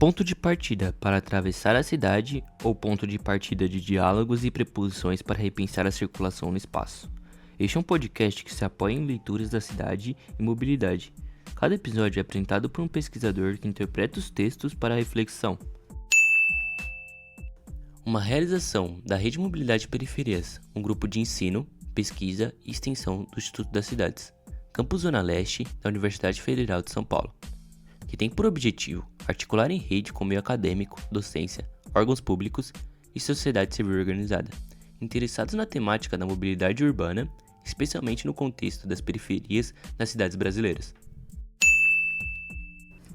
Ponto de partida para atravessar a cidade ou ponto de partida de diálogos e preposições para repensar a circulação no espaço. Este é um podcast que se apoia em leituras da cidade e mobilidade. Cada episódio é apresentado por um pesquisador que interpreta os textos para a reflexão. Uma realização da Rede Mobilidade Periferias, um grupo de ensino, pesquisa e extensão do Instituto das Cidades, Campus Zona Leste da Universidade Federal de São Paulo, que tem por objetivo articular em rede com o meio acadêmico, docência, órgãos públicos e sociedade civil organizada, interessados na temática da mobilidade urbana, especialmente no contexto das periferias das cidades brasileiras.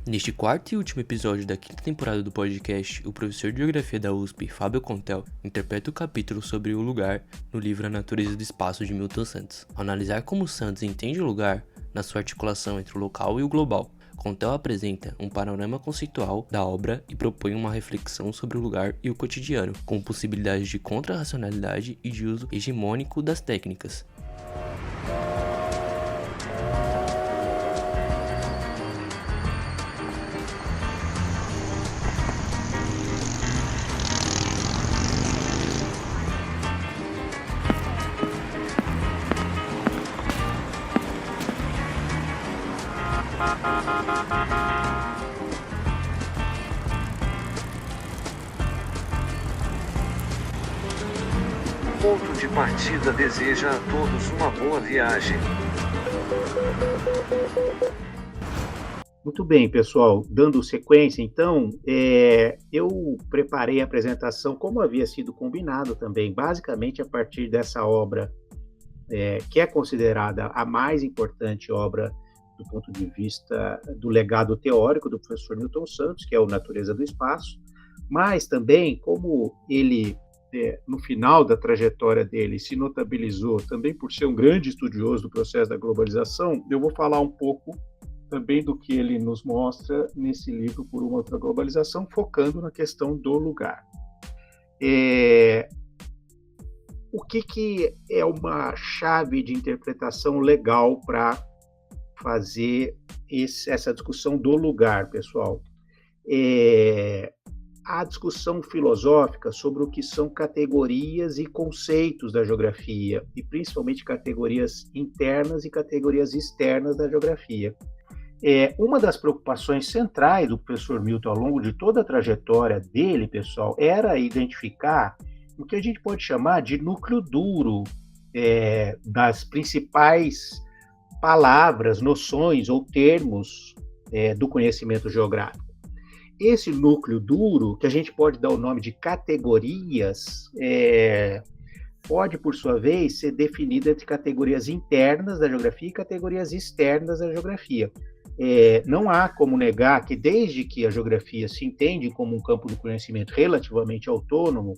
Neste quarto e último episódio da quinta temporada do podcast, o professor de Geografia da USP, Fábio Contel, interpreta o capítulo sobre o lugar no livro A Natureza do Espaço de Milton Santos. Ao analisar como Santos entende o lugar na sua articulação entre o local e o global, Contel apresenta um panorama conceitual da obra e propõe uma reflexão sobre o lugar e o cotidiano, com possibilidades de contra-racionalidade e de uso hegemônico das técnicas. Ponto de partida deseja a todos uma boa viagem. Muito bem, pessoal. Dando sequência, então, eu preparei a apresentação como havia sido combinado também, basicamente a partir dessa obra, que é considerada a mais importante obra do ponto de vista do legado teórico do professor Milton Santos, que é o Natureza do Espaço, mas também, como ele, no final da trajetória dele, se notabilizou também por ser um grande estudioso do processo da globalização, eu vou falar um pouco também do que ele nos mostra nesse livro Por uma Outra Globalização, focando na questão do lugar. O que é uma chave de interpretação legal para fazer essa discussão do lugar, pessoal? A discussão filosófica sobre o que são categorias e conceitos da geografia, e principalmente categorias internas e categorias externas da geografia. Uma das preocupações centrais do professor Milton ao longo de toda a trajetória dele, pessoal, era identificar o que a gente pode chamar de núcleo duro das principais palavras, noções ou termos do conhecimento geográfico. Esse núcleo duro, que a gente pode dar o nome de categorias, pode, por sua vez, ser definido entre categorias internas da geografia e categorias externas da geografia. Não há como negar que, desde que a geografia se entende como um campo do conhecimento relativamente autônomo,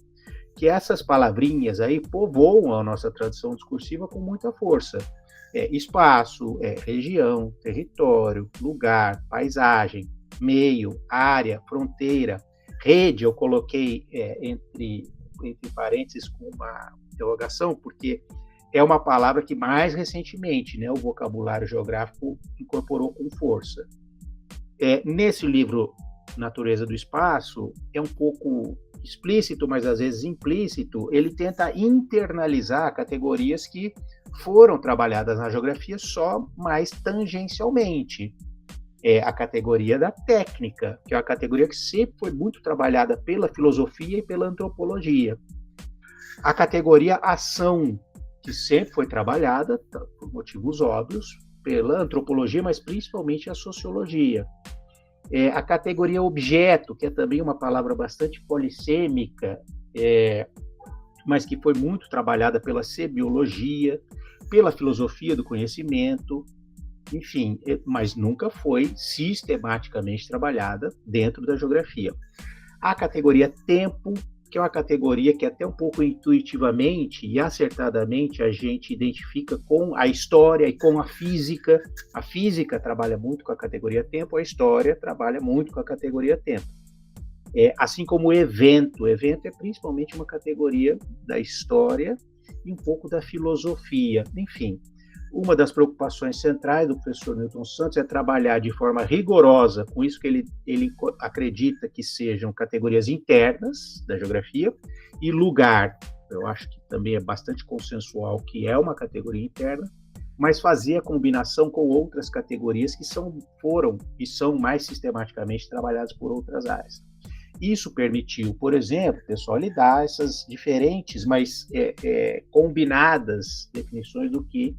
que essas palavrinhas aí povoam a nossa tradição discursiva com muita força. Espaço, região, território, lugar, paisagem, meio, área, fronteira, rede, eu coloquei entre parênteses com uma interrogação, porque é uma palavra que mais recentemente, o vocabulário geográfico incorporou com força. Nesse livro, Natureza do Espaço, é um pouco explícito, mas às vezes implícito, ele tenta internalizar categorias que foram trabalhadas na geografia só mais tangencialmente. A categoria da técnica, que é uma categoria que sempre foi muito trabalhada pela filosofia e pela antropologia. A categoria ação, que sempre foi trabalhada, por motivos óbvios, pela antropologia, mas principalmente a sociologia. A categoria objeto, que é também uma palavra bastante polissêmica, mas que foi muito trabalhada pela semiologia, pela filosofia do conhecimento, enfim, mas nunca foi sistematicamente trabalhada dentro da geografia. A categoria tempo, que é uma categoria que até um pouco intuitivamente e acertadamente a gente identifica com a história e com a física. A física trabalha muito com a categoria tempo, a história trabalha muito com a categoria tempo. Assim como o evento. O evento é principalmente uma categoria da história e um pouco da filosofia. Enfim, Uma das preocupações centrais do professor Newton Santos é trabalhar de forma rigorosa com isso que ele acredita que sejam categorias internas da geografia, e lugar, eu acho que também é bastante consensual que é uma categoria interna, mas fazer a combinação com outras categorias que foram e são mais sistematicamente trabalhadas por outras áreas. Isso permitiu, por exemplo, pessoal, lhe dar essas diferentes, mas combinadas definições do que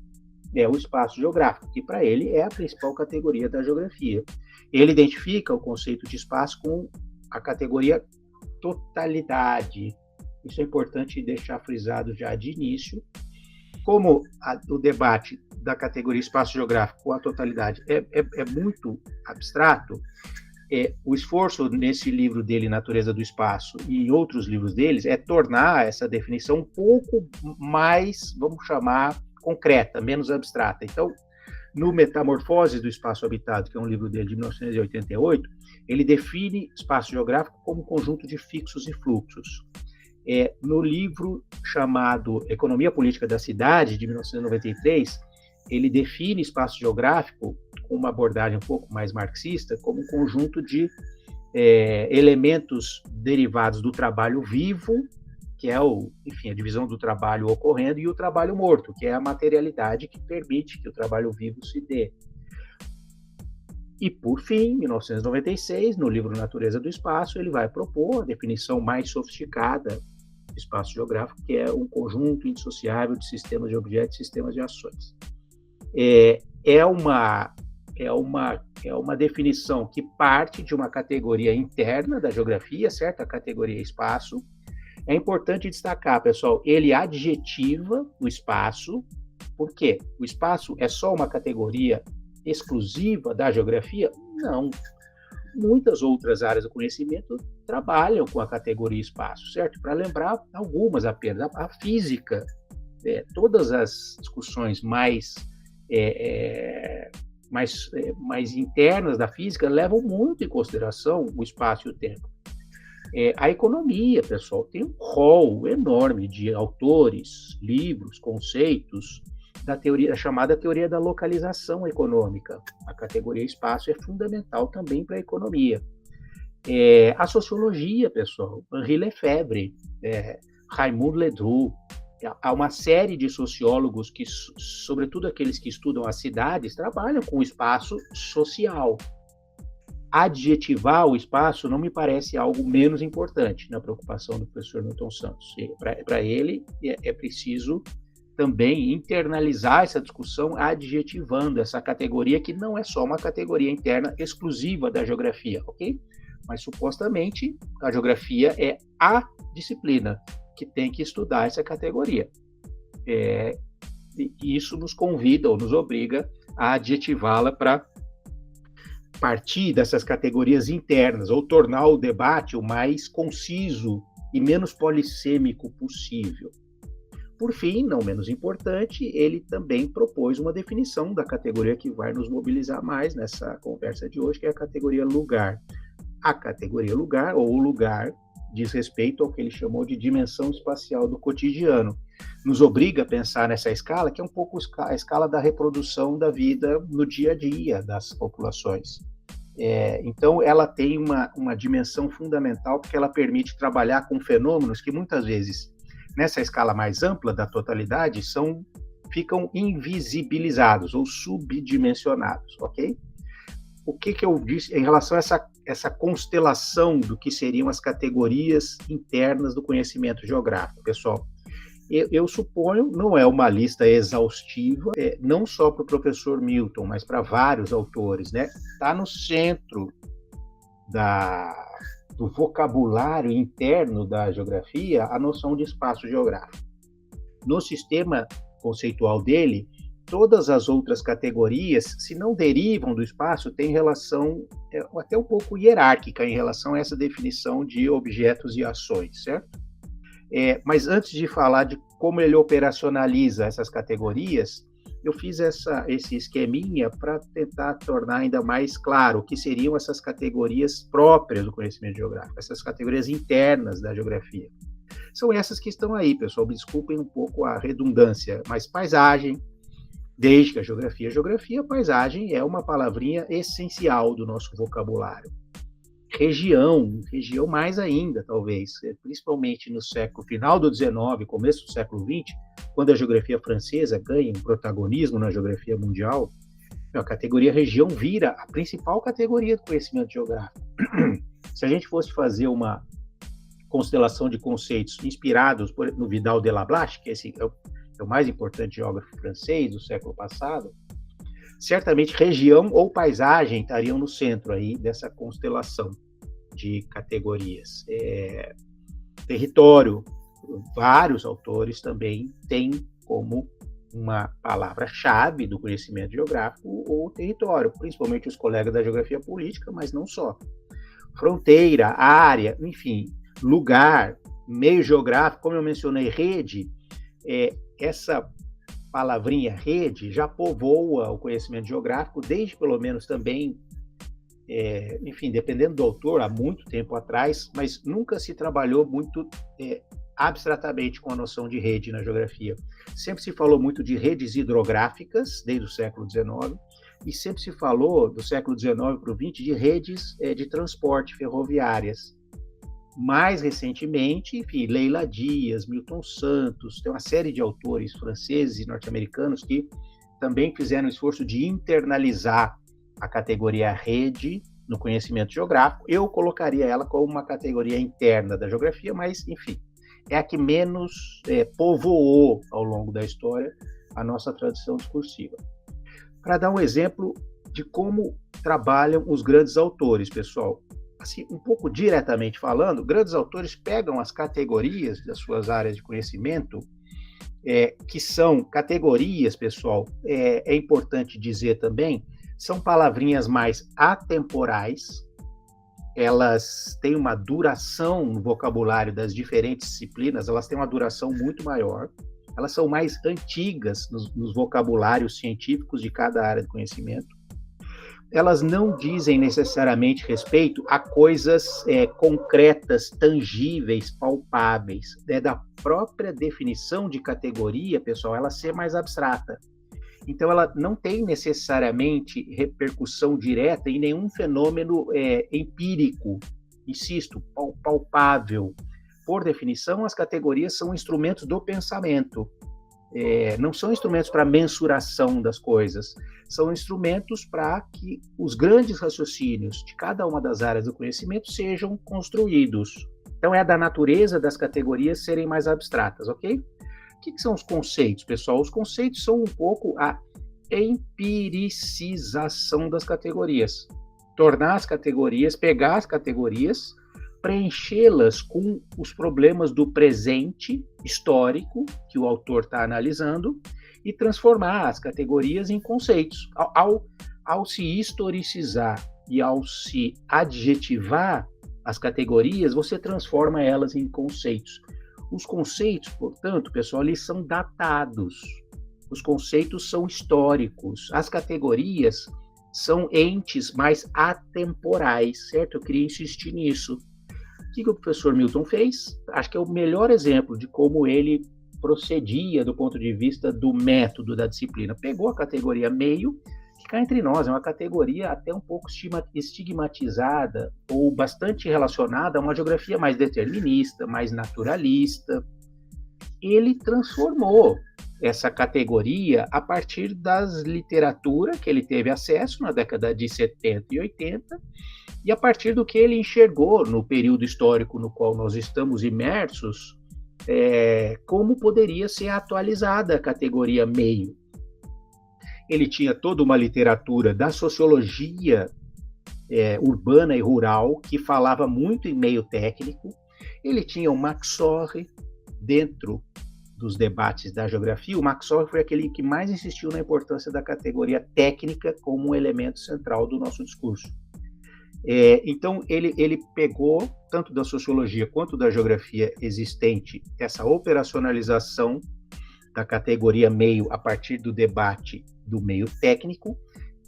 é o espaço geográfico, que para ele é a principal categoria da geografia. Ele identifica o conceito de espaço com a categoria totalidade. Isso é importante deixar frisado já de início. Como o debate da categoria espaço geográfico com a totalidade é muito abstrato, o esforço nesse livro dele, Natureza do Espaço, e em outros livros deles, é tornar essa definição um pouco mais, vamos chamar, concreta, menos abstrata. Então, no Metamorfoses do Espaço Habitado, que é um livro dele de 1988, ele define espaço geográfico como um conjunto de fixos e fluxos. No livro chamado Economia Política da Cidade, de 1993, ele define espaço geográfico com uma abordagem um pouco mais marxista, como um conjunto de elementos derivados do trabalho vivo, que é a divisão do trabalho ocorrendo, e o trabalho morto, que é a materialidade que permite que o trabalho vivo se dê. E, por fim, em 1996, no livro Natureza do Espaço, ele vai propor a definição mais sofisticada de espaço geográfico, que é um conjunto indissociável de sistemas de objetos e sistemas de ações. É uma definição que parte de uma categoria interna da geografia, certo? A categoria espaço. É importante destacar, pessoal, ele adjetiva o espaço. Por quê? O espaço é só uma categoria exclusiva da geografia? Não. Muitas outras áreas do conhecimento trabalham com a categoria espaço, certo? Para lembrar algumas apenas. A física, todas as discussões mais internas da física levam muito em consideração o espaço e o tempo. A economia, pessoal, tem um rol enorme de autores, livros, conceitos da chamada teoria da localização econômica. A categoria espaço é fundamental também para a economia. A sociologia, pessoal, Henri Lefebvre, Raimundo Ledru, há uma série de sociólogos que, sobretudo aqueles que estudam as cidades, trabalham com o espaço social. Adjetivar o espaço não me parece algo menos importante na preocupação do professor Newton Santos. Para ele, é preciso também internalizar essa discussão adjetivando essa categoria, que não é só uma categoria interna exclusiva da geografia, ok? Mas, supostamente, a geografia é a disciplina que tem que estudar essa categoria. E isso nos convida ou nos obriga a adjetivá-la para partir dessas categorias internas, ou tornar o debate o mais conciso e menos polissêmico possível. Por fim, não menos importante, ele também propôs uma definição da categoria que vai nos mobilizar mais nessa conversa de hoje, que é a categoria lugar. A categoria lugar, ou lugar, diz respeito ao que ele chamou de dimensão espacial do cotidiano. Nos obriga a pensar nessa escala, que é um pouco a escala da reprodução da vida no dia a dia das populações. Então, ela tem uma dimensão fundamental, porque ela permite trabalhar com fenômenos que, muitas vezes, nessa escala mais ampla da totalidade, ficam invisibilizados ou subdimensionados, ok? O que eu disse em relação a essa constelação do que seriam as categorias internas do conhecimento geográfico, pessoal? Eu suponho, não é uma lista exaustiva, não só para o professor Milton, mas para vários autores, né? Está no centro do vocabulário interno da geografia a noção de espaço geográfico. No sistema conceitual dele, todas as outras categorias, se não derivam do espaço, têm relação até um pouco hierárquica em relação a essa definição de objetos e ações, certo? Mas antes de falar de como ele operacionaliza essas categorias, eu fiz esse esqueminha para tentar tornar ainda mais claro o que seriam essas categorias próprias do conhecimento geográfico, essas categorias internas da geografia. São essas que estão aí, pessoal, desculpem um pouco a redundância, mas paisagem, Desde que a geografia, paisagem é uma palavrinha essencial do nosso vocabulário. Região mais ainda, talvez, principalmente no final do XIX, começo do século XX, quando a geografia francesa ganha um protagonismo na geografia mundial, a categoria região vira a principal categoria do conhecimento geográfico. Se a gente fosse fazer uma constelação de conceitos inspirados no Vidal de Lablache, que esse é o mais importante geógrafo francês do século passado, certamente região ou paisagem estariam no centro aí dessa constelação de categorias. Território, vários autores também têm como uma palavra-chave do conhecimento geográfico o território, principalmente os colegas da geografia política, mas não só. Fronteira, área, enfim, lugar, meio geográfico, como eu mencionei, rede, essa palavrinha rede já povoa o conhecimento geográfico desde pelo menos também, enfim, dependendo do autor, há muito tempo atrás, mas nunca se trabalhou muito abstratamente com a noção de rede na geografia. Sempre se falou muito de redes hidrográficas, desde o século XIX, e sempre se falou, do século XIX para o XX, de redes de transporte ferroviárias. Mais recentemente, enfim, Leila Dias, Milton Santos, tem uma série de autores franceses e norte-americanos que também fizeram o esforço de internalizar a categoria rede no conhecimento geográfico. Eu colocaria ela como uma categoria interna da geografia, mas, enfim, é a que menos povoou ao longo da história a nossa tradição discursiva. Para dar um exemplo de como trabalham os grandes autores, pessoal, assim, um pouco diretamente falando, grandes autores pegam as categorias das suas áreas de conhecimento, que são categorias, pessoal, é importante dizer também, são palavrinhas mais atemporais, elas têm uma duração no vocabulário das diferentes disciplinas, elas têm uma duração muito maior, elas são mais antigas nos vocabulários científicos de cada área de conhecimento, elas não dizem necessariamente respeito a coisas concretas, tangíveis, palpáveis. É da própria definição de categoria, pessoal, ela ser mais abstrata. Então, ela não tem necessariamente repercussão direta em nenhum fenômeno empírico, insisto, palpável. Por definição, as categorias são instrumentos do pensamento. Não são instrumentos para mensuração das coisas, são instrumentos para que os grandes raciocínios de cada uma das áreas do conhecimento sejam construídos. Então, é da natureza das categorias serem mais abstratas, ok? O que são os conceitos, pessoal? Os conceitos são um pouco a empiricização das categorias. Tornar as categorias, pegar as categorias, preenchê-las com os problemas do presente histórico que o autor está analisando e transformar as categorias em conceitos. Ao se historicizar e ao se adjetivar as categorias, você transforma elas em conceitos. Os conceitos, portanto, pessoal, eles são datados. Os conceitos são históricos. As categorias são entes mais atemporais, certo? Eu queria insistir nisso. O que o professor Milton fez? Acho que é o melhor exemplo de como ele procedia do ponto de vista do método da disciplina. Pegou a categoria meio, que cá entre nós é uma categoria até um pouco estigmatizada ou bastante relacionada a uma geografia mais determinista, mais naturalista. Ele transformou essa categoria a partir das literaturas que ele teve acesso na década de 70 e 80, e a partir do que ele enxergou no período histórico no qual nós estamos imersos, como poderia ser atualizada a categoria meio. Ele tinha toda uma literatura da sociologia urbana e rural, que falava muito em meio técnico. Ele tinha o Max Sorre dentro dos debates da geografia. O Max Sorre foi aquele que mais insistiu na importância da categoria técnica como um elemento central do nosso discurso. Então, ele pegou, tanto da sociologia quanto da geografia existente, essa operacionalização da categoria meio a partir do debate do meio técnico,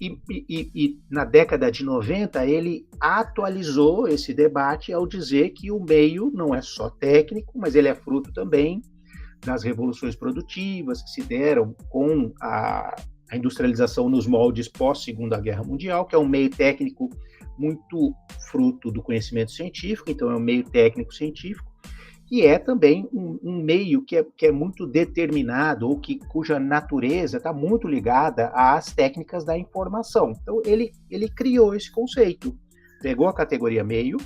e na década de 90 ele atualizou esse debate ao dizer que o meio não é só técnico, mas ele é fruto também das revoluções produtivas que se deram com a a industrialização nos moldes pós-Segunda Guerra Mundial, que é um meio técnico muito fruto do conhecimento científico, então é um meio técnico-científico, e é também um meio que é muito determinado, ou cuja natureza está muito ligada às técnicas da informação. Então, ele criou esse conceito, pegou a categoria meio,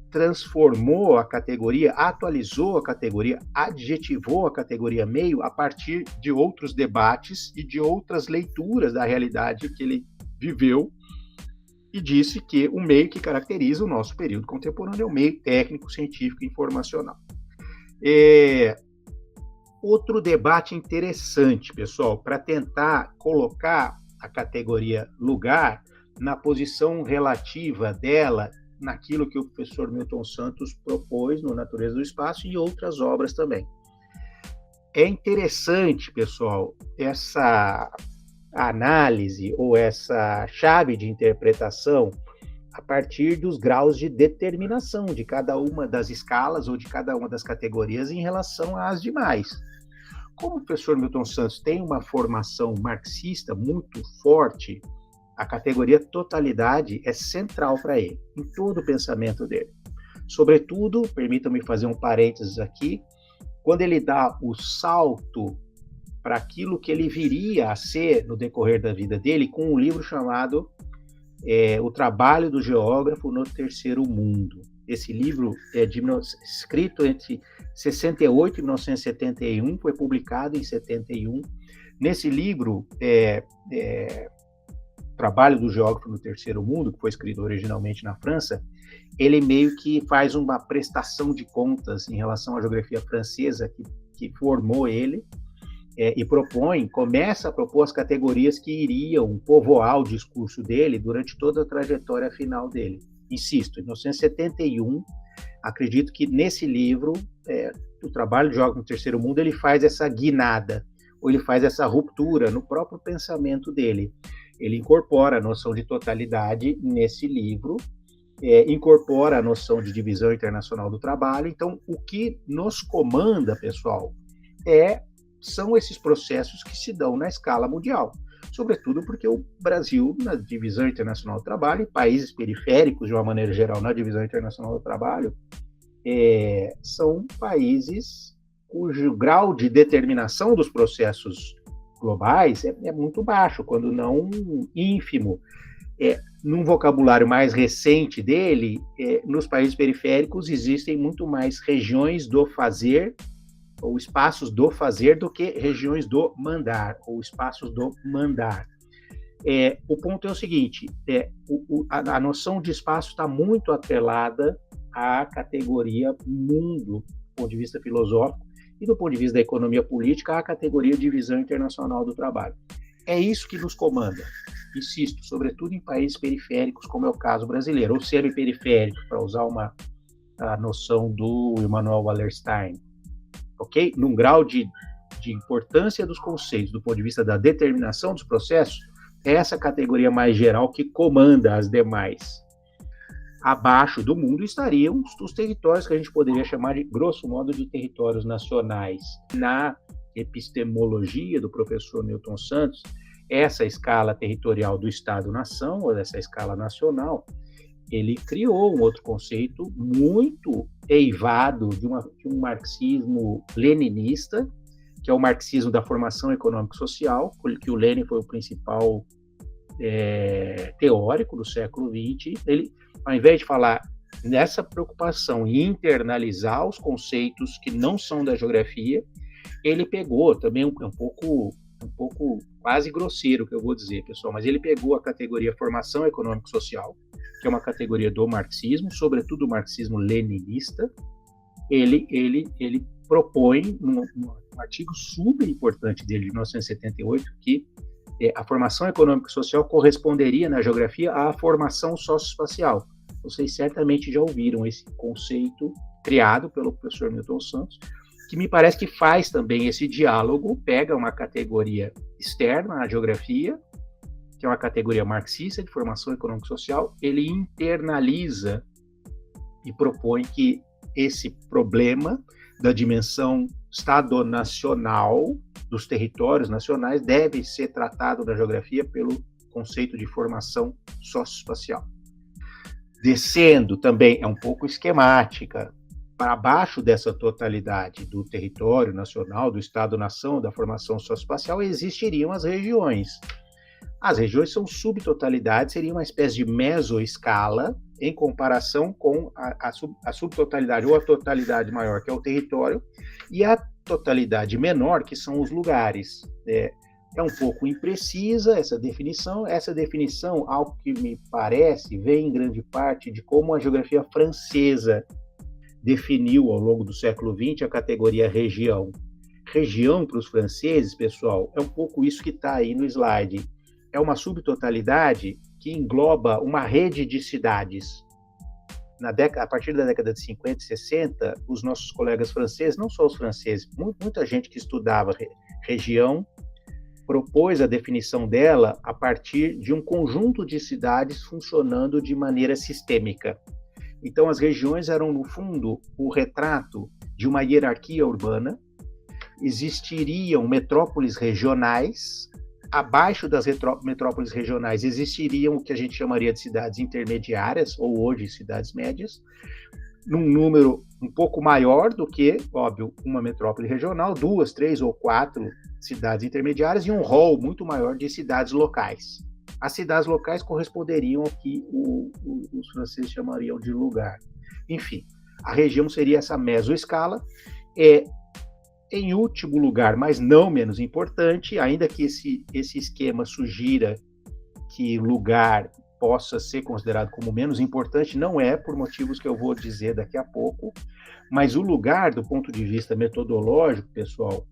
transformou a categoria, atualizou a categoria, adjetivou a categoria meio a partir de outros debates e de outras leituras da realidade que ele viveu, e disse que o meio que caracteriza o nosso período contemporâneo é o meio técnico, científico e informacional. Outro debate interessante, pessoal, para tentar colocar a categoria lugar na posição relativa dela naquilo que o professor Milton Santos propôs no Natureza do Espaço e outras obras também. É interessante, pessoal, essa análise ou essa chave de interpretação a partir dos graus de determinação de cada uma das escalas ou de cada uma das categorias em relação às demais. Como o professor Milton Santos tem uma formação marxista muito forte, a categoria totalidade é central para ele, em todo o pensamento dele. Sobretudo, permitam-me fazer um parênteses aqui, quando ele dá o salto para aquilo que ele viria a ser no decorrer da vida dele, com um livro chamado O Trabalho do Geógrafo no Terceiro Mundo. Esse livro é escrito entre 68 e 1971, foi publicado em 71. Nesse livro, Trabalho do Geógrafo no Terceiro Mundo, que foi escrito originalmente na França, ele meio que faz uma prestação de contas em relação à geografia francesa que formou ele, e começa a propor as categorias que iriam povoar o discurso dele durante toda a trajetória final dele. Insisto, em 1971, acredito que nesse livro, o Trabalho de Geógrafo no Terceiro Mundo, ele faz essa guinada, ou ele faz essa ruptura no próprio pensamento dele. Ele incorpora a noção de totalidade nesse livro, incorpora a noção de divisão internacional do trabalho. Então, o que nos comanda, pessoal, são esses processos que se dão na escala mundial, sobretudo porque o Brasil, na divisão internacional do trabalho, e países periféricos, de uma maneira geral, na divisão internacional do trabalho, são países cujo grau de determinação dos processos globais é muito baixo, quando não ínfimo. Num vocabulário mais recente dele, nos países periféricos existem muito mais regiões do fazer, ou espaços do fazer, do que regiões do mandar, ou espaços do mandar. O ponto é o seguinte, a noção de espaço está muito atrelada à categoria mundo, do ponto de vista filosófico, e do ponto de vista da economia política, à categoria divisão internacional do trabalho. É isso que nos comanda, insisto, sobretudo em países periféricos, como é o caso brasileiro, ou semi-periféricos, para usar a noção do Immanuel Wallerstein. Ok? Num grau de importância dos conceitos, do ponto de vista da determinação dos processos, é essa categoria mais geral que comanda as demais. Abaixo do mundo estariam os territórios que a gente poderia chamar de, grosso modo, de territórios nacionais. Na epistemologia do professor Milton Santos, essa escala territorial do Estado-nação, ou dessa escala nacional, ele criou um outro conceito muito eivado de um marxismo leninista, que é o marxismo da formação econômico-social, que o Lenin foi o principal teórico do século XX. Ele, ao invés de falar nessa preocupação em internalizar os conceitos que não são da geografia, ele pegou também um pouco quase grosseiro, que eu vou dizer, pessoal, mas ele pegou a categoria formação econômico-social, que é uma categoria do marxismo, sobretudo o marxismo leninista. Ele propõe, num artigo super importante dele, de 1978, que a formação econômico-social corresponderia na geografia à formação socioespacial. Vocês certamente já ouviram esse conceito criado pelo professor Milton Santos, que me parece que faz também esse diálogo, pega uma categoria externa à geografia, que é uma categoria marxista de formação econômico-social, ele internaliza e propõe que esse problema da dimensão estado-nacional dos territórios nacionais deve ser tratado na geografia pelo conceito de formação socioespacial. Descendo também é um pouco esquemática. Para baixo dessa totalidade do território nacional, do Estado-nação, da formação socioespacial, existiriam as regiões. As regiões são subtotalidades, seria uma espécie de mesoescala em comparação com a subtotalidade ou a totalidade maior, que é o território, e a totalidade menor, que são os lugares. É um pouco imprecisa essa definição. Essa definição, ao que me parece, vem em grande parte de como a geografia francesa definiu ao longo do século XX a categoria região. Região para os franceses, pessoal, é um pouco isso que está aí no slide. É uma subtotalidade que engloba uma rede de cidades. A partir da década de 50 e 60, os nossos colegas franceses, não só os franceses, muita gente que estudava região, propôs a definição dela a partir de um conjunto de cidades funcionando de maneira sistêmica. Então, as regiões eram, no fundo, o retrato de uma hierarquia urbana. Existiriam metrópoles regionais. Abaixo das metrópoles regionais existiriam o que a gente chamaria de cidades intermediárias, ou hoje cidades médias, num número um pouco maior do que, óbvio, uma metrópole regional, 2, 3 ou 4 cidades intermediárias e um rol muito maior de cidades locais. As cidades locais corresponderiam ao que os franceses chamariam de lugar. Enfim, a região seria essa mesoescala. Em último lugar, mas não menos importante, ainda que esse esquema sugira que lugar possa ser considerado como menos importante, não é, por motivos que eu vou dizer daqui a pouco, mas o lugar, do ponto de vista metodológico, pessoal,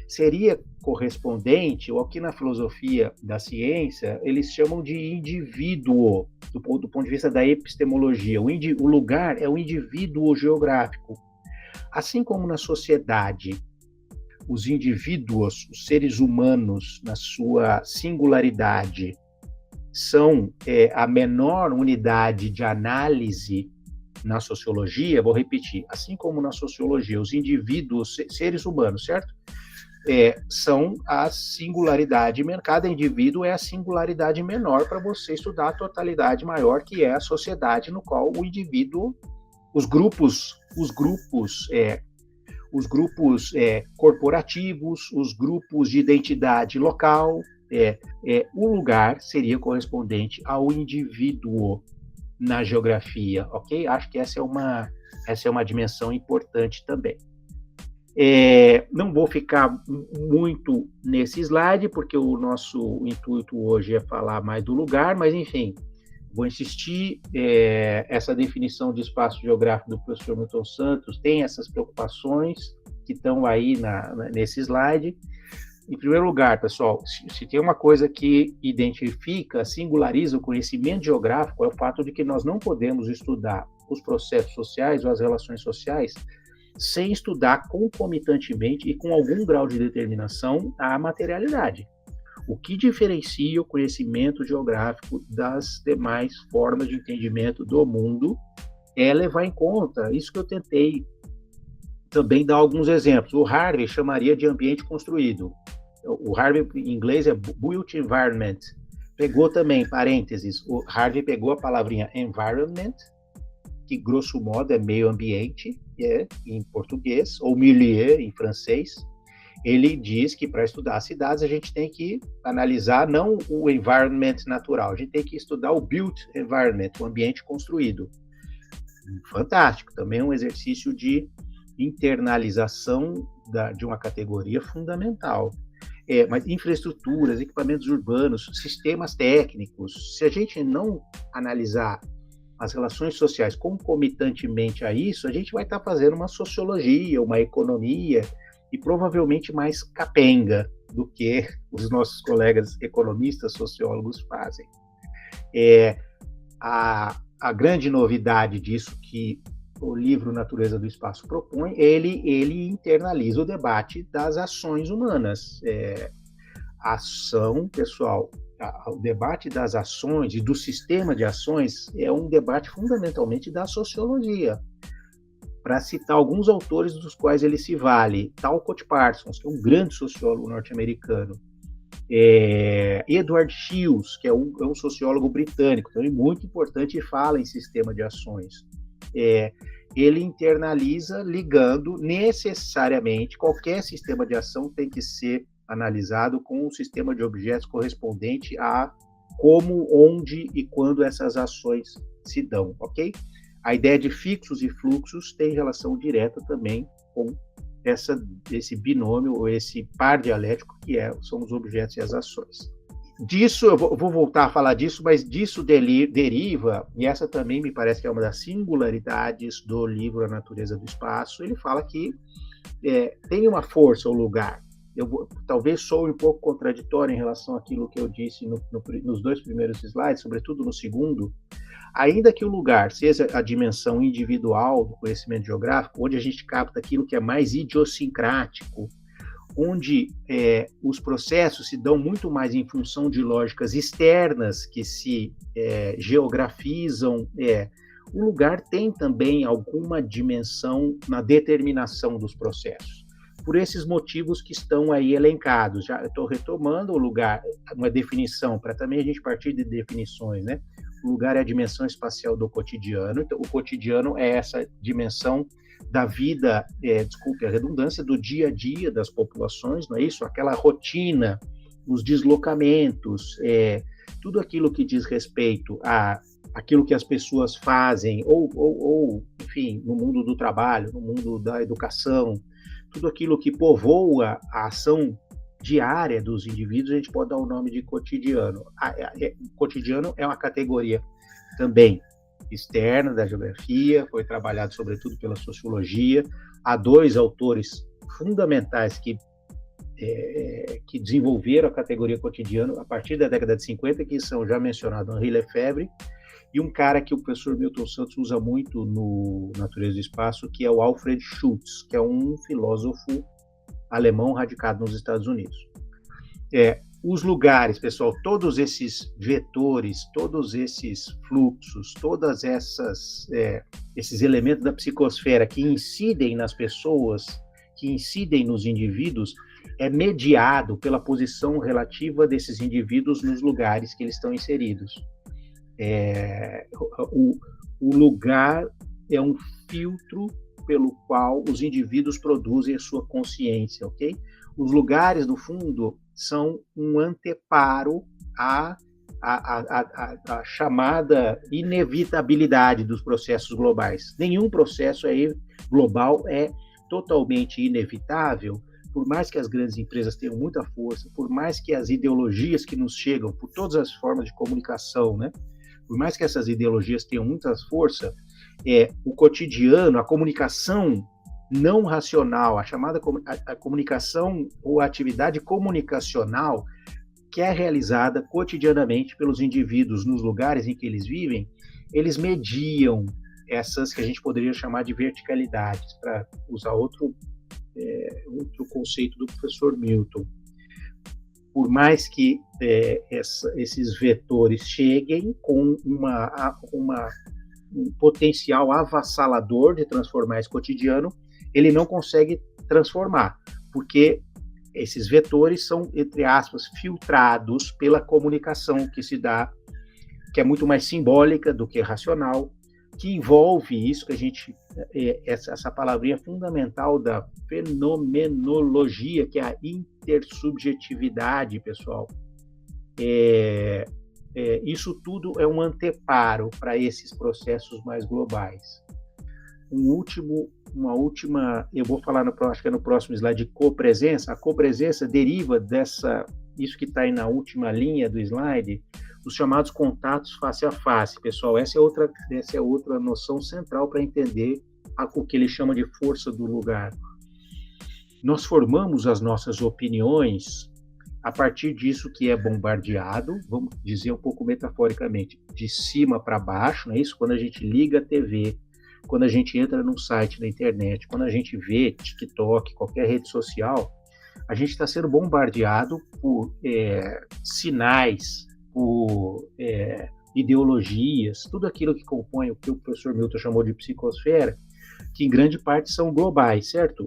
seria correspondente ao que na filosofia da ciência eles chamam de indivíduo, do ponto de vista da epistemologia. O lugar é o indivíduo geográfico. Assim como na sociedade, os indivíduos, os seres humanos, na sua singularidade, são a menor unidade de análise na sociologia, vou repetir, assim como na sociologia, os indivíduos, seres humanos, certo? São a singularidade, cada indivíduo é a singularidade menor para você estudar a totalidade maior, que é a sociedade, no qual o indivíduo, os grupos corporativos, os grupos de identidade local, o lugar seria correspondente ao indivíduo na geografia, ok? Acho que essa é uma dimensão importante também. Não vou ficar muito nesse slide, porque o nosso intuito hoje é falar mais do lugar, mas enfim, vou insistir. Essa definição de espaço geográfico do professor Milton Santos tem essas preocupações que estão aí nesse slide. Em primeiro lugar, pessoal, se tem uma coisa que identifica, singulariza o conhecimento geográfico, é o fato de que nós não podemos estudar os processos sociais ou as relações sociais sem estudar concomitantemente e com algum grau de determinação a materialidade. O que diferencia o conhecimento geográfico das demais formas de entendimento do mundo é levar em conta isso que eu tentei também dar alguns exemplos. O Harvey chamaria de ambiente construído. O Harvey, em inglês, é built environment. Pegou também, parênteses, o Harvey pegou a palavrinha environment, que grosso modo é meio ambiente, em português, ou milieu em francês. Ele diz que para estudar as cidades a gente tem que analisar não o environment natural, a gente tem que estudar o built environment, o ambiente construído. Fantástico, também é um exercício de internalização de uma categoria fundamental. Mas infraestruturas, equipamentos urbanos, sistemas técnicos, se a gente não analisar as relações sociais concomitantemente a isso, a gente vai estar fazendo uma sociologia, uma economia, e provavelmente mais capenga do que os nossos colegas economistas, sociólogos fazem. A grande novidade disso que o livro Natureza do Espaço propõe, ele internaliza o debate das ações humanas. A ação, pessoal, o debate das ações e do sistema de ações é um debate fundamentalmente da sociologia. para citar alguns autores dos quais ele se vale. Talcott Parsons, que é um grande sociólogo norte-americano, Edward Shields, que é um sociólogo britânico, também muito importante e fala em sistema de ações. Ele internaliza ligando necessariamente, qualquer sistema de ação tem que ser analisado com um sistema de objetos correspondente a como, onde e quando essas ações se dão, ok? A ideia de fixos e fluxos tem relação direta também com esse binômio, ou esse par dialético que são os objetos e as ações. Disso, eu vou voltar a falar disso, mas disso deriva, e essa também me parece que é uma das singularidades do livro A Natureza do Espaço, ele fala que tem uma força o lugar. Talvez soe um pouco contraditório em relação àquilo que eu disse nos 2 primeiros slides, sobretudo no segundo, ainda que o lugar seja a dimensão individual do conhecimento geográfico, onde a gente capta aquilo que é mais idiosincrático, onde os processos se dão muito mais em função de lógicas externas que se geografizam, o lugar tem também alguma dimensão na determinação dos processos. Por esses motivos que estão aí elencados. Já estou retomando o lugar, uma definição, para também a gente partir de definições, né? O lugar é a dimensão espacial do cotidiano. Então, o cotidiano é essa dimensão da vida, desculpe a redundância, do dia a dia das populações, não é isso? Aquela rotina, os deslocamentos, tudo aquilo que diz respeito a aquilo que as pessoas fazem, ou enfim, no mundo do trabalho, no mundo da educação, tudo aquilo que povoa a ação diária dos indivíduos, a gente pode dar o nome de cotidiano. Cotidiano é uma categoria também externa da geografia, foi trabalhado sobretudo pela sociologia. Há 2 autores fundamentais que desenvolveram a categoria cotidiano a partir da década de 50, que são já mencionados Henri Lefebvre, e um cara que o professor Milton Santos usa muito no Natureza do Espaço, que é o Alfred Schultz, que é um filósofo alemão radicado nos Estados Unidos. Os lugares, pessoal, todos esses vetores, todos esses fluxos, todas esses elementos da psicosfera que incidem nas pessoas, que incidem nos indivíduos, é mediado pela posição relativa desses indivíduos nos lugares que eles estão inseridos. O lugar é um filtro pelo qual os indivíduos produzem a sua consciência, ok? Os lugares, no fundo, são um anteparo à chamada inevitabilidade dos processos globais. Nenhum processo global é totalmente inevitável, por mais que as grandes empresas tenham muita força, por mais que as ideologias que nos chegam, por todas as formas de comunicação, né? Por mais que essas ideologias tenham muita força, o cotidiano, a comunicação não racional, a chamada a comunicação ou a atividade comunicacional que é realizada cotidianamente pelos indivíduos nos lugares em que eles vivem, eles mediam essas que a gente poderia chamar de verticalidades, para usar outro conceito do professor Milton. Por mais que esses vetores cheguem com um potencial avassalador de transformar esse cotidiano, ele não consegue transformar, porque esses vetores são, entre aspas, filtrados pela comunicação que se dá, que é muito mais simbólica do que racional, que envolve isso que a gente, essa palavrinha fundamental da fenomenologia, que é a intersubjetividade, pessoal. Isso tudo é um anteparo para esses processos mais globais. Uma última, eu vou falar acho que é no próximo slide, de copresença. A copresença deriva isso que está aí na última linha do slide, os chamados contatos face a face, pessoal. Essa é outra noção central para entender o que ele chama de força do lugar. Nós formamos as nossas opiniões a partir disso que é bombardeado, vamos dizer um pouco metaforicamente, de cima para baixo, não é isso? Quando a gente liga a TV, quando a gente entra num site na internet, quando a gente vê TikTok, qualquer rede social, a gente está sendo bombardeado por sinais, por ideologias, tudo aquilo que compõe o que o professor Milton chamou de psicosfera, que em grande parte são globais, certo?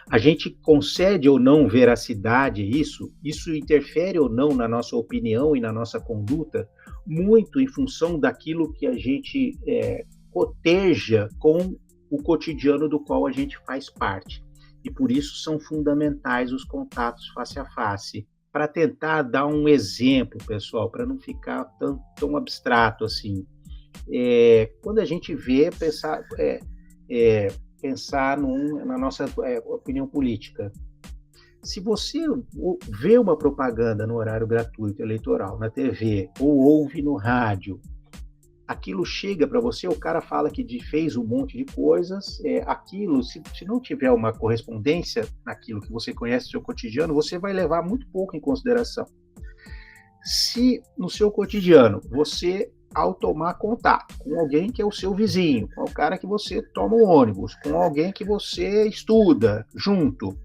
A gente concede ou não veracidade a isso? Isso interfere ou não na nossa opinião e na nossa conduta? Muito em função daquilo que a gente coteja com o cotidiano do qual a gente faz parte. E por isso são fundamentais os contatos face a face. Para tentar dar um exemplo, pessoal, para não ficar tão abstrato assim. Quando a gente vê, pensar na nossa opinião política. Se você vê uma propaganda no horário gratuito eleitoral, na TV, ou ouve no rádio, aquilo chega para você, o cara fala que fez um monte de coisas, aquilo, se não tiver uma correspondência naquilo que você conhece do seu cotidiano, você vai levar muito pouco em consideração. Se no seu cotidiano você, ao tomar contato com alguém que é o seu vizinho, com o cara que você toma um ônibus, com alguém que você estuda junto,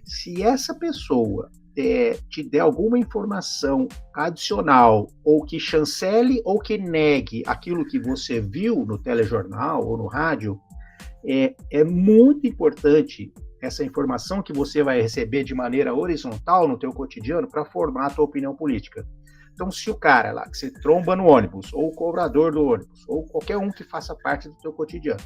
se essa pessoa te der alguma informação adicional, ou que chancele ou que negue aquilo que você viu no telejornal ou no rádio, é muito importante essa informação que você vai receber de maneira horizontal no teu cotidiano para formar a tua opinião política. Então, se o cara lá que você tromba no ônibus, ou o cobrador do ônibus, ou qualquer um que faça parte do teu cotidiano,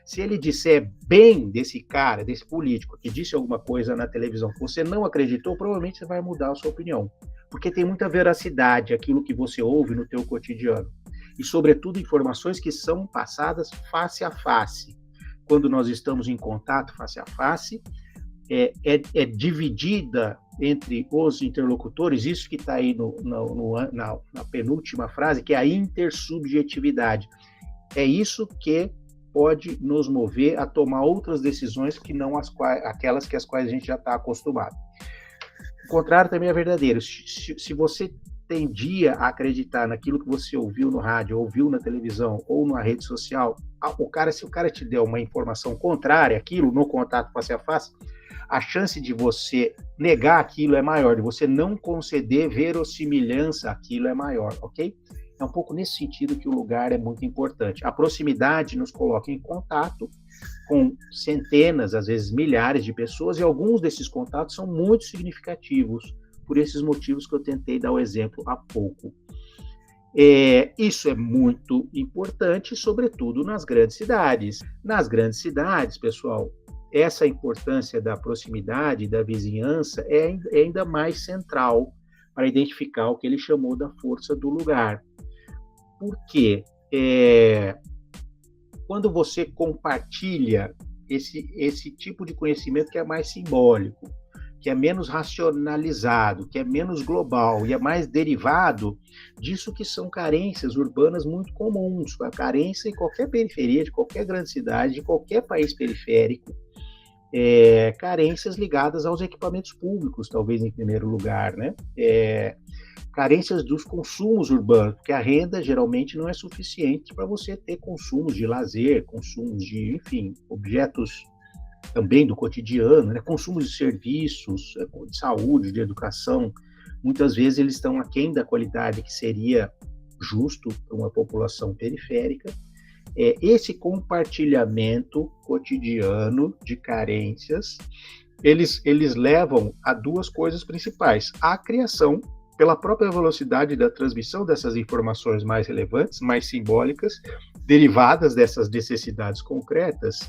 se ele disser bem desse cara, desse político, que disse alguma coisa na televisão que você não acreditou, provavelmente você vai mudar a sua opinião. Porque tem muita veracidade aquilo que você ouve no teu cotidiano. E, sobretudo, informações que são passadas face a face. Quando nós estamos em contato face a face, é dividida entre os interlocutores, isso que está aí na penúltima frase, que é a intersubjetividade. É isso que pode nos mover a tomar outras decisões que não aquelas que as quais a gente já está acostumado. O contrário também é verdadeiro. Se você tendia a acreditar naquilo que você ouviu no rádio, ouviu na televisão ou na rede social, se o cara te der uma informação contrária àquilo no contato face a face, a chance de você negar aquilo é maior, de você não conceder verossimilhança àquilo é maior, ok? É um pouco nesse sentido que o lugar é muito importante. A proximidade nos coloca em contato com centenas, às vezes milhares de pessoas, e alguns desses contatos são muito significativos, por esses motivos que eu tentei dar o exemplo há pouco. Isso é muito importante, sobretudo nas grandes cidades. Nas grandes cidades, pessoal, essa importância da proximidade, da vizinhança, é ainda mais central para identificar o que ele chamou da força do lugar. Por quê? Quando você compartilha esse tipo de conhecimento que é mais simbólico, que é menos racionalizado, que é menos global e é mais derivado disso que são carências urbanas muito comuns, a carência em qualquer periferia, de qualquer grande cidade, de qualquer país periférico, carências ligadas aos equipamentos públicos, talvez em primeiro lugar, né? Carências dos consumos urbanos, porque a renda geralmente não é suficiente para você ter consumos de lazer, consumos de, enfim, objetos também do cotidiano, né? Consumos de serviços, de saúde, de educação. Muitas vezes eles estão aquém da qualidade que seria justo para uma população periférica. Esse compartilhamento cotidiano de carências, eles levam a duas coisas principais: a criação, pela própria velocidade da transmissão dessas informações mais relevantes, mais simbólicas, derivadas dessas necessidades concretas,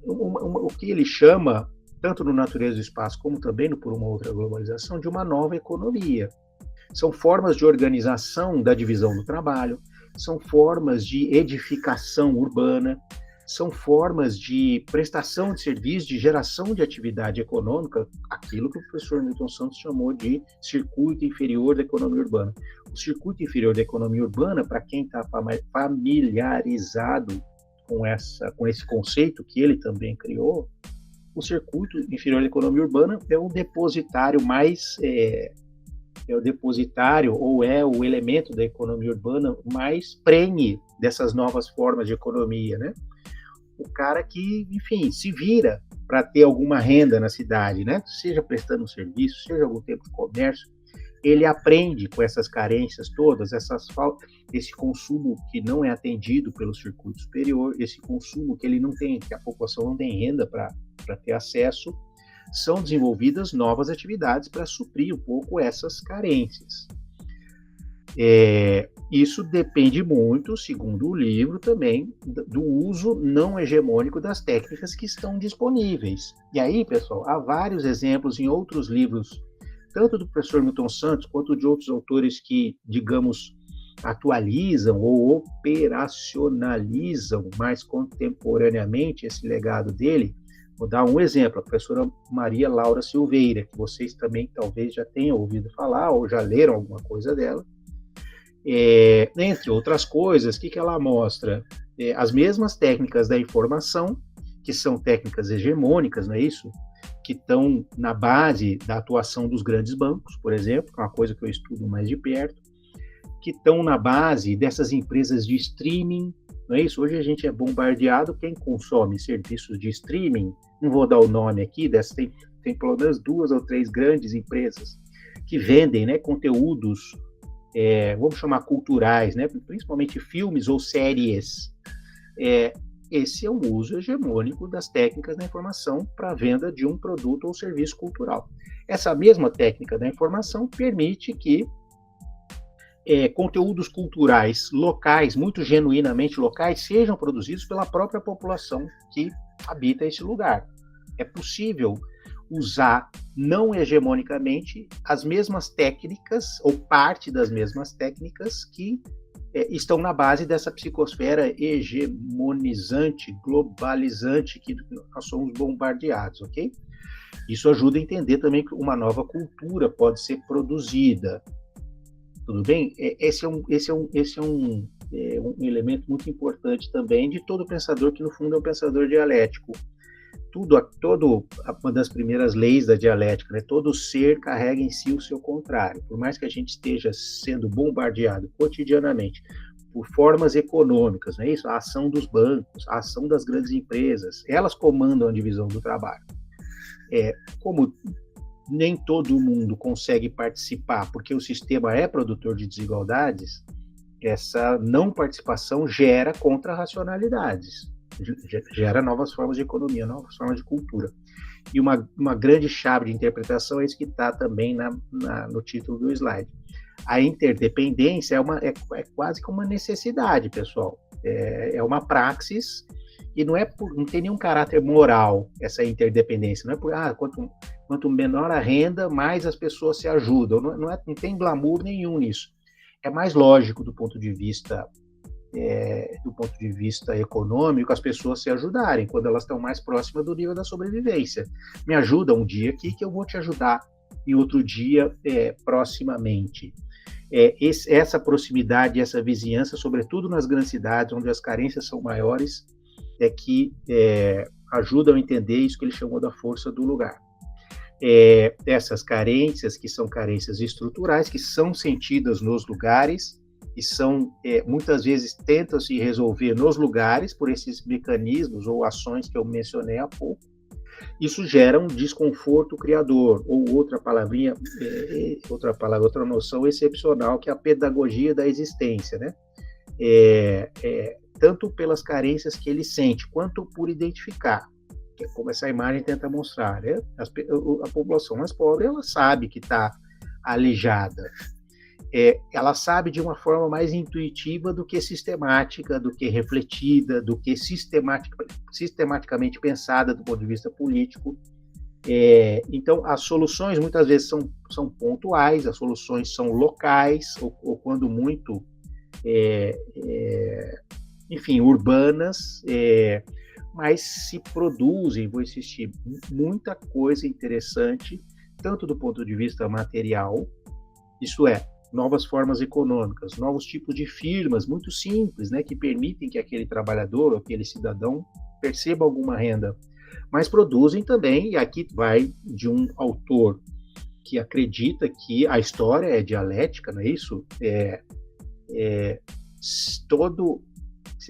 o que ele chama, tanto no Natureza do Espaço como também no Por uma Outra Globalização, de uma nova economia. São formas de organização da divisão do trabalho, são formas de edificação urbana, são formas de prestação de serviço, de geração de atividade econômica, aquilo que o professor Milton Santos chamou de circuito inferior da economia urbana. O circuito inferior da economia urbana, para quem está familiarizado com esse conceito que ele também criou, o circuito inferior da economia urbana é o depositário ou é o elemento da economia urbana mais prenhe dessas novas formas de economia, né? O cara que, enfim, se vira para ter alguma renda na cidade, né? Seja prestando um serviço, seja algum tipo de comércio, ele aprende com essas carências todas, esse consumo que não é atendido pelo circuito superior, esse consumo que ele não tem, que a população não tem renda para ter acesso, são desenvolvidas novas atividades para suprir um pouco essas carências. Isso depende muito, segundo o livro, também do uso não hegemônico das técnicas que estão disponíveis. E aí, pessoal, há vários exemplos em outros livros, tanto do professor Milton Santos, quanto de outros autores que, digamos, atualizam ou operacionalizam mais contemporaneamente esse legado dele. Vou dar um exemplo, a professora Maria Laura Silveira, que vocês também talvez já tenham ouvido falar ou já leram alguma coisa dela. Entre outras coisas, o que ela mostra? As mesmas técnicas da informação, que são técnicas hegemônicas, não é isso? Que estão na base da atuação dos grandes bancos, por exemplo, que é uma coisa que eu estudo mais de perto, que estão na base dessas empresas de streaming, não é isso? Hoje a gente é bombardeado, quem consome serviços de streaming, não vou dar o nome aqui, tem pelo menos 2 ou 3 grandes empresas que vendem, né, conteúdos, vamos chamar culturais, né, principalmente filmes ou séries. Esse é um uso hegemônico das técnicas da informação para a venda de um produto ou serviço cultural. Essa mesma técnica da informação permite que conteúdos culturais locais, muito genuinamente locais, sejam produzidos pela própria população que habita esse lugar. É possível usar não hegemonicamente as mesmas técnicas, ou parte das mesmas técnicas que estão na base dessa psicosfera hegemonizante, globalizante, que nós somos bombardeados, ok? Isso ajuda a entender também que uma nova cultura pode ser produzida. Tudo bem? Esse é um elemento muito importante também de todo pensador, que no fundo é um pensador dialético. Uma das primeiras leis da dialética, né? Todo ser carrega em si o seu contrário. Por mais que a gente esteja sendo bombardeado cotidianamente por formas econômicas, não é isso? A ação dos bancos, a ação das grandes empresas, elas comandam a divisão do trabalho. Como nem todo mundo consegue participar, porque o sistema é produtor de desigualdades, essa não participação gera contra-racionalidades, gera novas formas de economia, novas formas de cultura. E uma grande chave de interpretação é isso que está também no título do slide. A interdependência é quase que uma necessidade, pessoal. É uma praxis e não tem nenhum caráter moral essa interdependência. Não é por quanto menor a renda, mais as pessoas se ajudam. Não tem glamour nenhum nisso. É mais lógico do ponto de vista econômico, as pessoas se ajudarem quando elas estão mais próximas do nível da sobrevivência. Me ajuda um dia aqui que eu vou te ajudar em outro dia proximamente. Essa proximidade, essa vizinhança, sobretudo nas grandes cidades, onde as carências são maiores, que ajudam a entender isso que ele chamou da força do lugar. Essas carências, que são carências estruturais, que são sentidas nos lugares, e são, muitas vezes, tentam se resolver nos lugares por esses mecanismos ou ações que eu mencionei há pouco. Isso gera um desconforto criador, ou outra noção excepcional, que é a pedagogia da existência, né? Tanto pelas carências que ele sente, quanto por identificar, que é como essa imagem tenta mostrar, né? A população mais pobre, ela sabe que está alijada. Ela sabe de uma forma mais intuitiva do que sistemática, do que refletida, do que sistematicamente pensada do ponto de vista político. Então, as soluções muitas vezes são pontuais, as soluções são locais, ou quando muito, urbanas, mas se produzem, vou insistir, muita coisa interessante, tanto do ponto de vista material, isso novas formas econômicas, novos tipos de firmas muito simples, né, que permitem que aquele trabalhador ou aquele cidadão perceba alguma renda, mas produzem também, e aqui vai de um autor que acredita que a história é dialética, não é isso?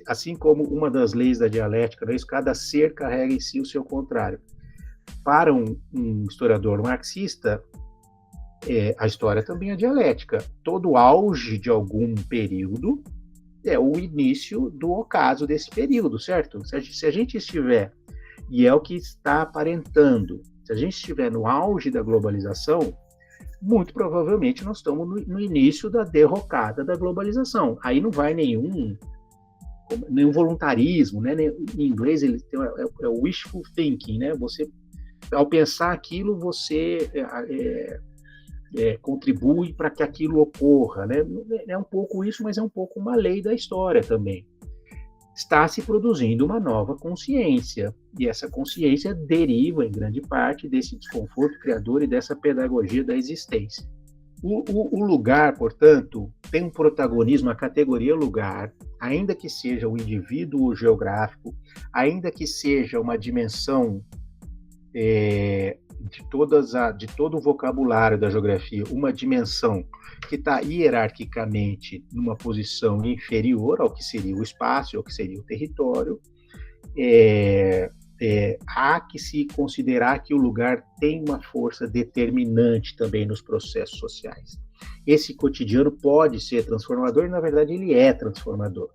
Assim como uma das leis da dialética, não é isso? Cada ser carrega em si o seu contrário. Para um historiador marxista, A história também é dialética. Todo auge de algum período é o início do ocaso desse período, certo? Se a gente estiver, e é o que está aparentando, se a gente estiver no auge da globalização, muito provavelmente nós estamos no início da derrocada da globalização. Aí não vai nenhum voluntarismo, né? Em inglês ele tem o wishful thinking, né? Você, ao pensar aquilo, você contribui para que aquilo ocorra, né? É um pouco isso, mas é um pouco uma lei da história também. Está se produzindo uma nova consciência, e essa consciência deriva, em grande parte, desse desconforto criador e dessa pedagogia da existência. O lugar, portanto, tem um protagonismo, a categoria lugar, ainda que seja o indivíduo geográfico, ainda que seja uma dimensão de todo o vocabulário da geografia, uma dimensão que está hierarquicamente numa posição inferior ao que seria o espaço, ao que seria o território, há que se considerar que o lugar tem uma força determinante também nos processos sociais. Esse cotidiano pode ser transformador e, na verdade, ele é transformador,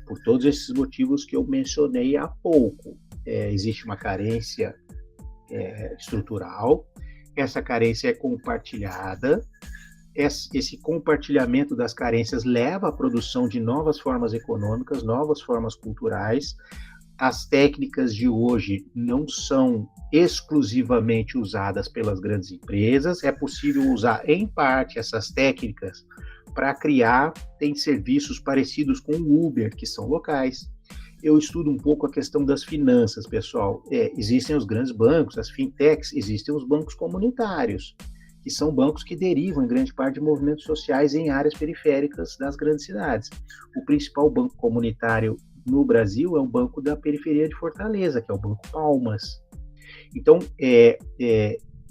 por todos esses motivos que eu mencionei há pouco. Existe uma carência estrutural, essa carência é compartilhada, esse compartilhamento das carências leva à produção de novas formas econômicas, novas formas culturais. As técnicas de hoje não são exclusivamente usadas pelas grandes empresas, é possível usar em parte essas técnicas para criar, tem serviços parecidos com o Uber, que são locais. Eu estudo um pouco a questão das finanças, pessoal. Existem os grandes bancos, as fintechs, existem os bancos comunitários, que são bancos que derivam, em grande parte, de movimentos sociais em áreas periféricas das grandes cidades. O principal banco comunitário no Brasil é o banco da periferia de Fortaleza, que é o Banco Palmas. Então,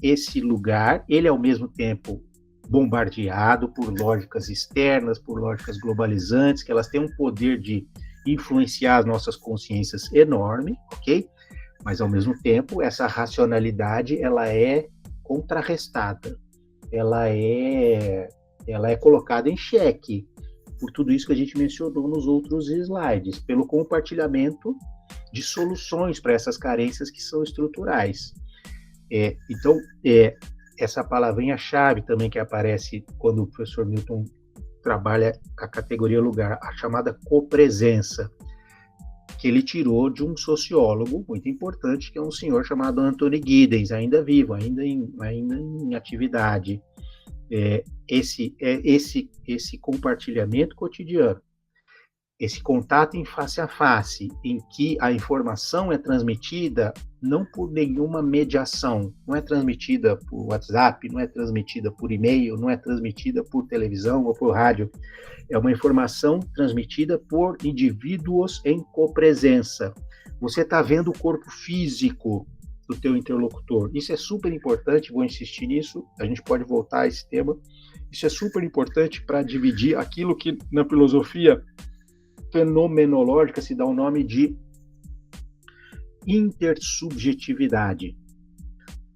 esse lugar, ele é ao mesmo tempo bombardeado por lógicas externas, por lógicas globalizantes, que elas têm um poder de influenciar as nossas consciências enorme, ok? Mas, ao mesmo tempo, essa racionalidade, ela é contrarrestada, ela é colocada em xeque por tudo isso que a gente mencionou nos outros slides, pelo compartilhamento de soluções para essas carências que são estruturais. Então, essa palavrinha-chave também que aparece quando o professor Milton trabalha a categoria lugar, a chamada copresença, que ele tirou de um sociólogo muito importante, que é um senhor chamado Anthony Giddens, ainda vivo, ainda em atividade. Esse compartilhamento cotidiano, esse contato em face a face, em que a informação é transmitida não por nenhuma mediação, não é transmitida por WhatsApp, não é transmitida por e-mail, não é transmitida por televisão ou por rádio, é uma informação transmitida por indivíduos em copresença. Você está vendo o corpo físico do teu interlocutor. Isso é super importante, vou insistir nisso, a gente pode voltar a esse tema. Isso é super importante para dividir aquilo que na filosofia fenomenológica se dá o nome de intersubjetividade.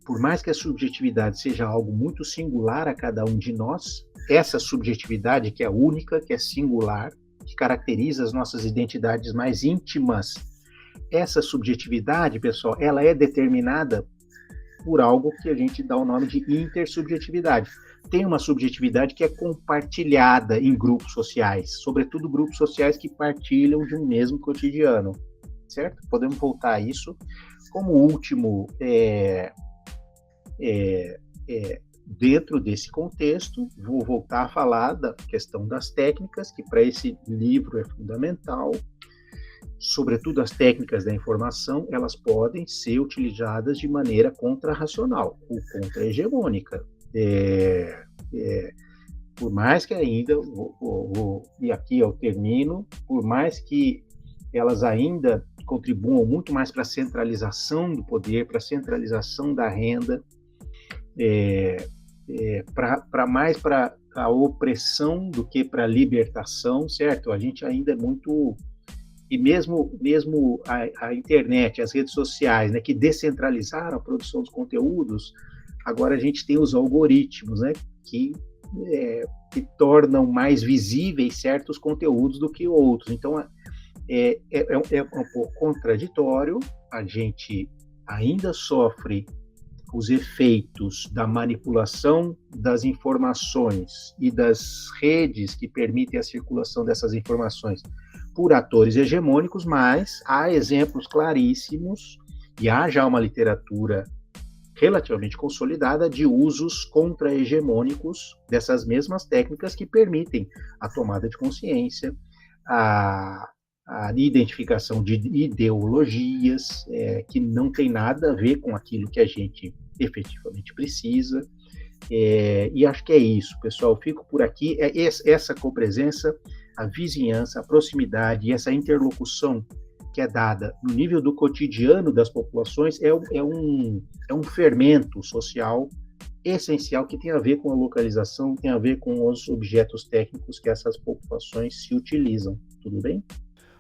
Por mais que a subjetividade seja algo muito singular a cada um de nós, essa subjetividade que é única, que é singular, que caracteriza as nossas identidades mais íntimas, essa subjetividade, pessoal, ela é determinada por algo que a gente dá o nome de intersubjetividade. Tem uma subjetividade que é compartilhada em grupos sociais, sobretudo grupos sociais que partilham de um mesmo cotidiano, certo? Podemos voltar a isso. Como último, dentro desse contexto, vou voltar a falar da questão das técnicas, que para esse livro é fundamental. Sobretudo as técnicas da informação, elas podem ser utilizadas de maneira contra-racional ou contra-hegemônica. Por mais que ainda, e aqui eu termino, por mais que elas ainda contribuam muito mais para a centralização do poder, para a centralização da renda, mais para a opressão do que para a libertação, certo? A gente ainda é muito... E mesmo a internet, as redes sociais, né, que descentralizaram a produção dos conteúdos, Agora a gente tem os algoritmos, né, que tornam mais visíveis certos conteúdos do que outros. Então, é um pouco contraditório, a gente ainda sofre os efeitos da manipulação das informações e das redes que permitem a circulação dessas informações por atores hegemônicos, mas há exemplos claríssimos e há já uma literatura relativamente consolidada de usos contra-hegemônicos dessas mesmas técnicas que permitem a tomada de consciência, a identificação de ideologias que não tem nada a ver com aquilo que a gente efetivamente precisa. E acho que é isso, pessoal. Fico por aqui. Essa copresença, a vizinhança, a proximidade e essa interlocução que é dada no nível do cotidiano das populações é um fermento social essencial que tem a ver com a localização, tem a ver com os objetos técnicos que essas populações se utilizam. Tudo bem?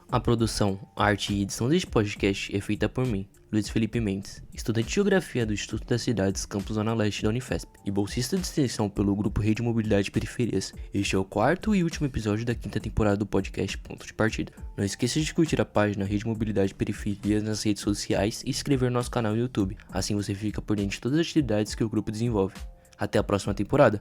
A produção, arte e edição deste podcast é feita por mim, Luiz Felipe Mendes, estudante de Geografia do Instituto das Cidades, campus Zona Leste da Unifesp, e bolsista de extensão pelo grupo Rede Mobilidade Periferias. Este é o 4º e último episódio da 5ª temporada do podcast Ponto de Partida. Não esqueça de curtir a página Rede Mobilidade Periferias nas redes sociais e inscrever no nosso canal no YouTube, assim você fica por dentro de todas as atividades que o grupo desenvolve. Até a próxima temporada!